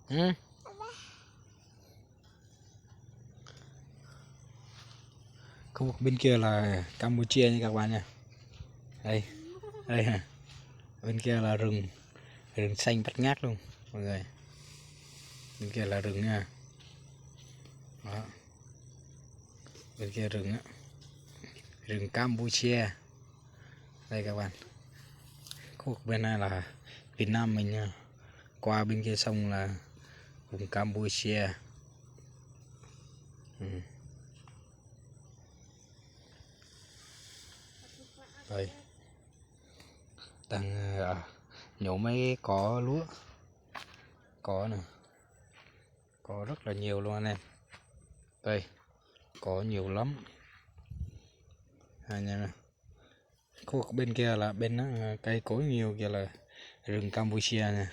Ừ. Khu vực bên kia là Campuchia nha các bạn nha. Đây, đây hả? Bên kia là rừng, rừng xanh bát ngát luôn mọi người. Bên kia là rừng nha. Đó. Bên kia rừng á, rừng Campuchia. Đây các bạn. Khu vực bên này là Việt Nam mình nha. Qua bên kia sông là vùng Campuchia. Ừ. Đây. Đang nhổ mấy cỏ lúa. Cỏ nè. Cỏ rất là nhiều luôn anh em. Đây. Cỏ nhiều lắm. Nè. Khu vực bên kia là bên cây cối nhiều kia là rừng Campuchia nè.